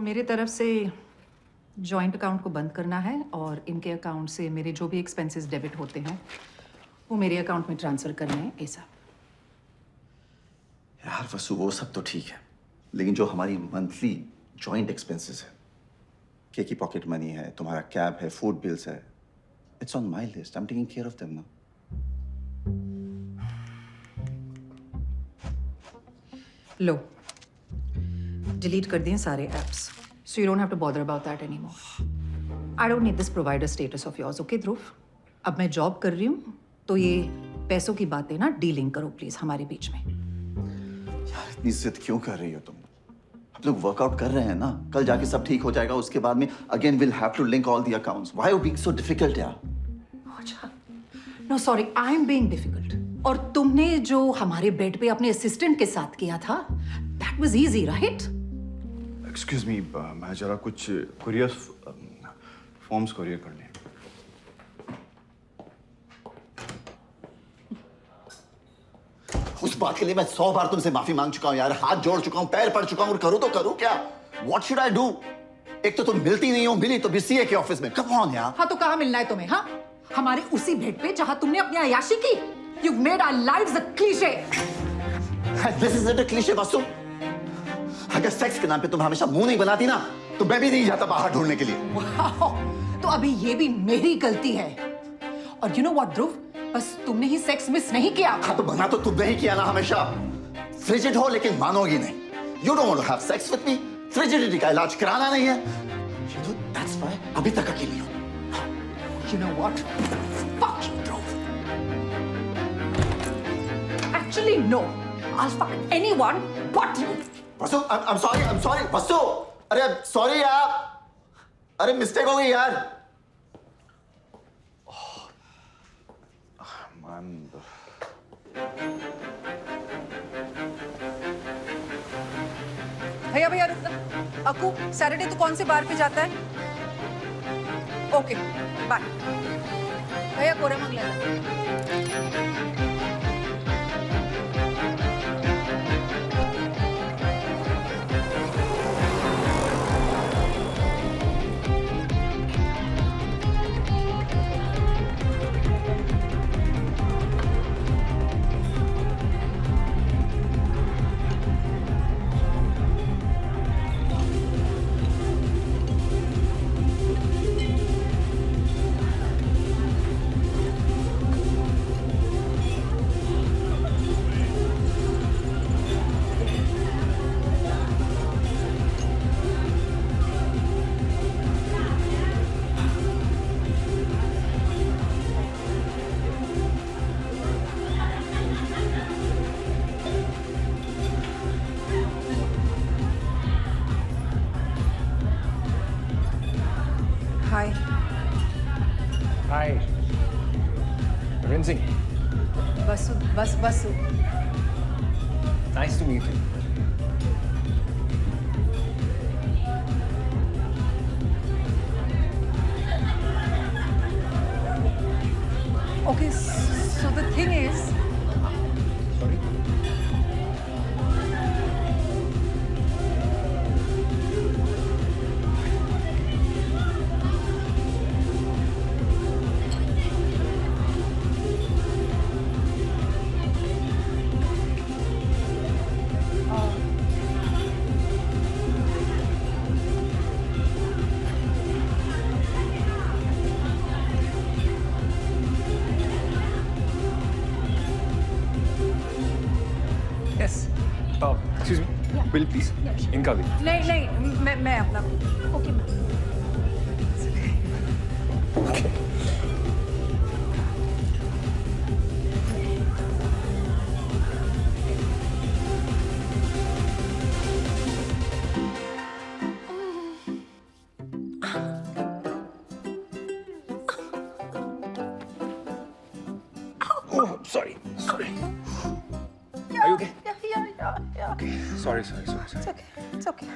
मेरे तरफ से जॉइंट अकाउंट को बंद करना है और इनके अकाउंट से मेरे जो भी एक्सपेंसेस डेबिट होते हैं वो मेरे अकाउंट में ट्रांसफर करने हैं ऐसा। यार वसु वो सब तो ठीक है, लेकिन जो हमारी मंथली जॉइंट एक्सपेंसेस है, के की पॉकेट मनी है, तुम्हारा कैब है, फूड बिल्स है, it's on my list. I am taking care of them now. Low, delete कर दिए सारे apps, so you don't have to bother about that anymore. I don't need this provider status of yours, okay ध्रुव? अब मैं job कर रही हूँ, तो ये पैसों की बातें ना डीलिंग करो प्लीज हमारे बीच में। यार इतनी जिद क्यों कर रही हो तुम? हम लोग वर्कआउट कर रहे हैं ना, कल जाके सब ठीक हो जाएगा, उसके बाद में again will have to link all the accounts. Why are you being so difficult यार? अच्छा, no sorry, I am being difficult. और तुमने जो हमारे बेड पे अपने असिस्टेंट के साथ किया था, that was easy right? Excuse me, मैं जरा कुछ कुरियर फॉर्म्स कुरियर करने हैं। उस बात के लिए मैं 100 बार तुमसे माफी मांग चुका हूं यार, हाथ जोड़ चुका हूं, पैर पड़ चुका हूं, और करूं तो करूं क्या? What should I do? एक तो तुम मिलती नहीं हो, मिली तो बीसीए के ऑफिस में। कम ऑन यार। हाँ तो कहाँ मिलना है तुम्हें? हाँ, हमारे उसी बेड पे जहाँ तुमने अपनी अय्याशी की। You've made our lives a cliche. This isn't a cliche वसु। अगर सेक्स के नाम पे तुम हमेशा मुंह नहीं बनाती ना, तो मैं भी नहीं जाता बाहर ढूंढने के लिए। Wow, तो अभी ये भी मेरी गलती है। और you know what ध्रुव, बस तुमने ही सेक्स मिस नहीं किया। हाँ तो बना तो तुमने ही किया ना हमेशा। फ्रिजिड हो लेकिन मानोगी नहीं। You don't want to have sex with me। फ्रिजिडिटी का इलाज कराना नहीं है। You know, that's why अभी तक अकेली हूँ। You know what? Fuck you, Dhruv. Actually, no. I'll fuck anyone but you. Vasu, I'm sorry, वसु। अरे sorry यार। अरे मिस्टेक हो गई यार। भैया रुकना। अक्कू, सैटरडे तो कौन से बार पे जाता है? Okay, bye. भैया कोरमंगल लेना। Hi. Hi Ravindra Singh, Basu. Nice to meet you. Okay, so the thing is, sorry, yes. Excuse me, bill please. इनका भी। नहीं, मैं अपना। Okay ma'am. Oh, sorry. Are you okay? Yeah. Okay. Sorry. It's okay.